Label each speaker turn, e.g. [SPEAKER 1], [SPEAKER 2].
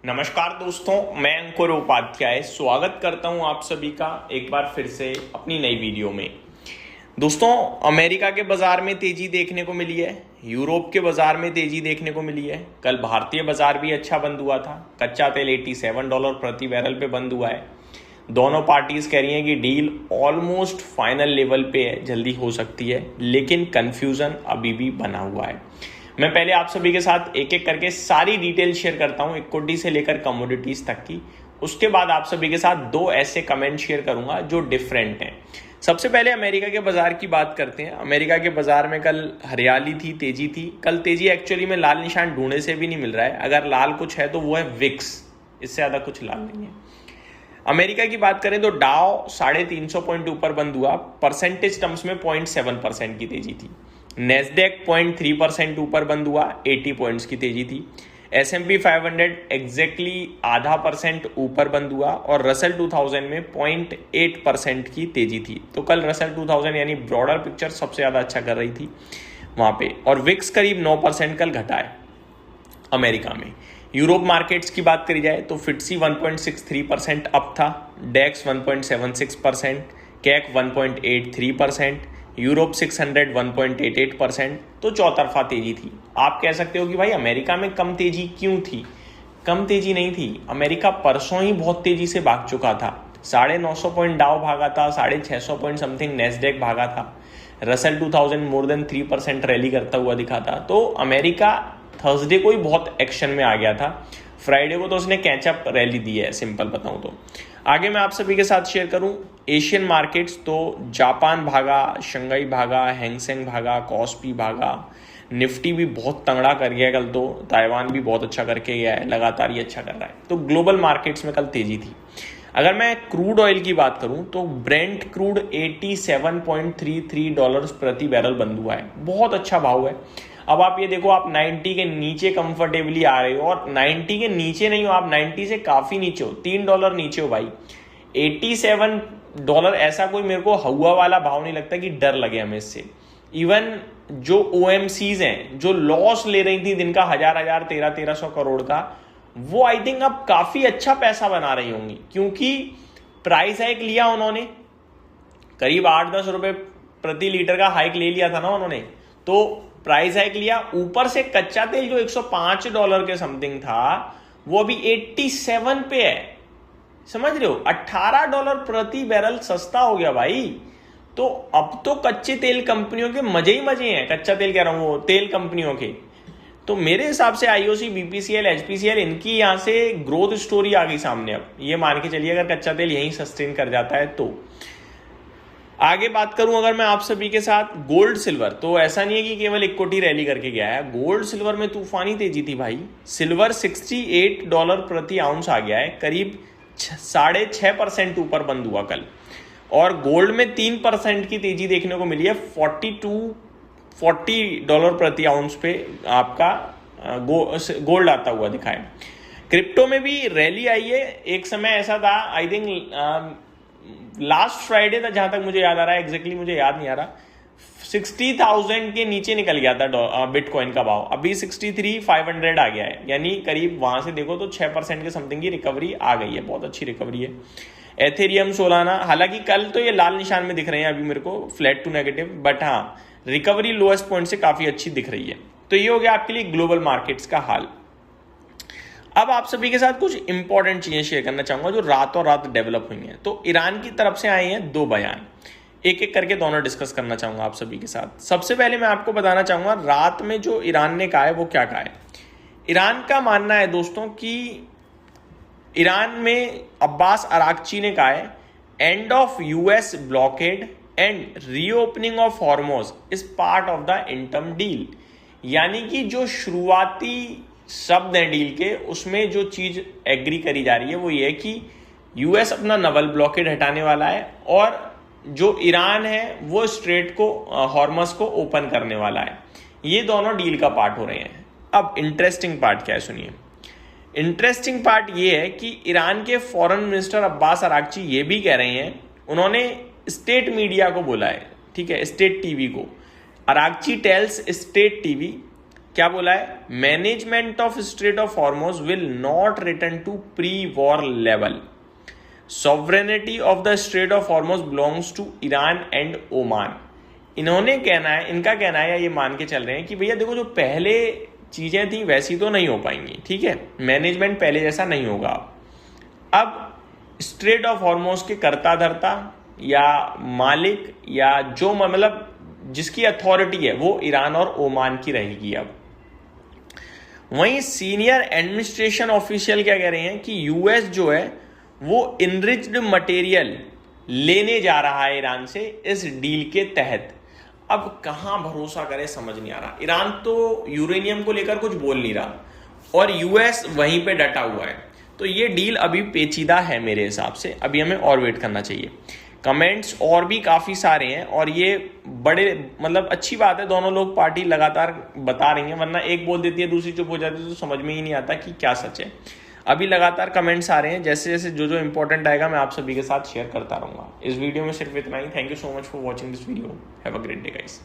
[SPEAKER 1] नमस्कार दोस्तों, मैं अंकुर उपाध्याय स्वागत करता हूं आप सभी का एक बार फिर से अपनी नई वीडियो में। दोस्तों, अमेरिका के बाजार में तेजी देखने को मिली है, यूरोप के बाजार में तेजी देखने को मिली है। कल भारतीय बाजार भी अच्छा बंद हुआ था। कच्चा तेल $87 प्रति बैरल पे बंद हुआ है। दोनों पार्टीज कह रही हैं कि डील ऑलमोस्ट फाइनल लेवल पे है, जल्दी हो सकती है, लेकिन कंफ्यूजन अभी भी बना हुआ है। मैं पहले आप सभी के साथ एक एक करके सारी डिटेल शेयर करता हूं, इक्विटी से लेकर कमोडिटीज तक की। उसके बाद आप सभी के साथ दो ऐसे कमेंट शेयर करूंगा जो डिफरेंट हैं। सबसे पहले अमेरिका के बाजार की बात करते हैं। अमेरिका के बाजार में कल हरियाली थी, तेजी थी। कल तेजी एक्चुअली में लाल निशान ढूंढने से भी नहीं मिल रहा है। अगर लाल कुछ है तो वो है विक्स, इससे ज्यादा कुछ लाल नहीं है। अमेरिका की बात करें तो डाउ 350 पॉइंट ऊपर बंद हुआ। परसेंटेज टर्म्स में 0.7% की तेजी थी। नेस्डेक 0.3% ऊपर बंद हुआ, 80 पॉइंट्स की तेजी थी। S&P 500 एग्जैक्टली 0.5% ऊपर बंद हुआ और रसल 2000 में 0.8% की तेजी थी। तो कल रसल 2000 यानी ब्रॉडर पिक्चर सबसे ज्यादा अच्छा कर रही थी वहां पे, और विक्स करीब 9% कल घटा है अमेरिका में। यूरोप मार्केट्स की बात करी जाए तो फिट्सी 1.63% अप था, डेक्स 1.76%, कैक 1.83%, यूरोप 600 1.88%। तो चौतरफा तेजी थी। आप कह सकते हो कि भाई अमेरिका में कम तेजी क्यों थी? कम तेजी नहीं थी, अमेरिका परसों ही बहुत तेजी से भाग चुका था। 950 पॉइंट डाउ भागा था, 650 पॉइंट समथिंग नेस्डेक भागा था। रसल 2000 मोर देन 3% रैली करता हुआ दिखा था। तो अमेरिका थर्सडे को ही बहुत एक्शन में आ गया था। फ्राइडे को तो उसने कैचअप रैली दी है, सिंपल बताऊं तो। आगे मैं आप सभी के साथ शेयर करूं एशियन मार्केट्स, तो जापान भागा, शंघाई भागा, हैंगसेंग भागा, कॉस्पी भागा, निफ्टी भी बहुत तगड़ा कर गया कल। तो ताइवान भी बहुत अच्छा करके गया है, लगातार ही अच्छा कर रहा है। तो ग्लोबल मार्केट्स में कल तेजी थी। अगर मैं क्रूड ऑयल की बात करूं तो ब्रेंट क्रूड $87.33 प्रति बैरल बंद हुआ है, बहुत अच्छा भाव है। अब आप ये देखो, आप 90 के नीचे कंफर्टेबली आ रहे हो, और 90 के नीचे नहीं हो आप, 90 से काफी नीचे हो, $3 नीचे हो भाई। $87 ऐसा कोई मेरे को हवा वाला भाव नहीं लगता कि डर लगे हमें इससे। इवन जो OMCs हैं जो लॉस ले रही थी दिन का 1000 1300 करोड़ का, वो आई थिंक अब काफी अच्छा पैसा बना रही होंगी, क्योंकि प्राइस हाइक लिया उन्होंने, करीब 8-10 रुपए प्रति लीटर का हाइक ले लिया था ना उन्होंने। तो प्राइस हाइक लिया, ऊपर से कच्चा तेल जो $105 के समथिंग था वो अभी 87 पे है। समझ रहे हो, $18 प्रति बैरल सस्ता हो गया भाई। तो अब तो कच्चे तेल कंपनियों के मजे ही मजे हैं, कच्चा तेल कह रहा हूं, वो तेल कंपनियों के। तो मेरे हिसाब से IOC, BPCL, HPCL, इनकी यहां से ग्रोथ स्टोरी आ गई सामने। अब ये मान के चलिए अगर कच्चा तेल यहीं सस्टेन कर जाता है तो। आगे बात करूं अगर मैं आप सभी के साथ गोल्ड सिल्वर, तो ऐसा नहीं है कि केवल इक्विटी रैली करके गया है। गोल्ड सिल्वर में तूफानी तेजी थी भाई। सिल्वर $68 प्रति आउंस आ गया है, करीब 6.5% ऊपर बंद हुआ कल। और गोल्ड में 3% की तेजी देखने को मिली है, $40 प्रति आउंस पे आपका गोल्ड आता हुआ दिखा है। क्रिप्टो में भी रैली आई है। एक समय ऐसा था, आई थिंक लास्ट फ्राइडे था जहां तक मुझे याद आ रहा है, एग्जैक्टली मुझे याद नहीं आ रहा, 60,000 के नीचे निकल गया था बिटकॉइन का भाव। अभी 63,500 आ गया है, यानी करीब वहां से देखो तो 6% के समथिंग की रिकवरी आ गई है, बहुत अच्छी रिकवरी है। एथेरियम, सोलाना, हालांकि कल तो ये लाल निशान में दिख रहे हैं अभी मेरे को, फ्लैट टू नेगेटिव, बट हाँ रिकवरी लोएस्ट पॉइंट से काफी अच्छी दिख रही है। तो ये हो गया आपके लिए ग्लोबल मार्केट्स का हाल। अब आप सभी के साथ कुछ इंपॉर्टेंट चीजें शेयर करना चाहूंगा जो रातों रात डेवलप हुई हैं। तो ईरान की तरफ से आए हैं 2 बयान, एक एक करके दोनों डिस्कस करना चाहूंगा आप सभी के साथ। सबसे पहले मैं आपको बताना चाहूंगा रात में जो ईरान ने कहा है वो क्या कहा है। ईरान का मानना है दोस्तों कि ईरान में अब्बास अराक्ची ने कहा है, end of US blockade and reopening of Hormuz is part of the interim deal. यानी कि जो शुरुआती शब्द है डील के, उसमें जो चीज एग्री करी जा रही है वो ये है कि US अपना नवल ब्लॉकेड हटाने वाला है, और जो ईरान है वो स्ट्रेट को, हॉर्मस को ओपन करने वाला है। ये दोनों डील का पार्ट हो रहे हैं। अब इंटरेस्टिंग पार्ट क्या है सुनिए। इंटरेस्टिंग पार्ट ये है कि ईरान के फॉरेन मिनिस्टर अब्बास अराक्ची ये भी कह रहे हैं, उन्होंने स्टेट मीडिया को बोला है, ठीक है, स्टेट टीवी को। अराक्ची टेल्स स्टेट टीवी क्या बोला है, management of strait of Hormuz will not return to pre war level, sovereignty of the strait of Hormuz belongs to Iran and Oman. इन्होंने कहना है, इनका कहना है, या ये मान के चल रहे हैं कि भैया देखो जो पहले चीजें थी वैसी तो नहीं हो पाएंगी, ठीक है, मैनेजमेंट पहले जैसा नहीं होगा। अब स्ट्रेट ऑफ हॉर्मुज के कर्ता धर्ता या मालिक या जो मतलब जिसकी अथॉरिटी है वो ईरान और ओमान की रहेगी। अब वहीं सीनियर एडमिनिस्ट्रेशन ऑफिशियल क्या कह रहे हैं कि यूएस जो है वो इनरिच्ड मटेरियल लेने जा रहा है ईरान से इस डील के तहत। अब कहां भरोसा करें समझ नहीं आ रहा। ईरान तो यूरेनियम को लेकर कुछ बोल नहीं रहा और यूएस वहीं पे डटा हुआ है, तो ये डील अभी पेचीदा है मेरे हिसाब से। अभी हमें और वेट करना चाहिए। कमेंट्स और भी काफ़ी सारे हैं और ये बड़े मतलब अच्छी बात है, दोनों लोग पार्टी लगातार बता रही हैं, वरना एक बोल देती है दूसरी चुप हो जाती है तो समझ में ही नहीं आता कि क्या सच है। अभी लगातार कमेंट्स आ रहे हैं, जैसे जैसे जो इंपॉर्टेंट आएगा मैं आप सभी के साथ शेयर करता रहूँगा। इस वीडियो में सिर्फ इतना ही। Thank you so much for watching this video. Have a great day guys.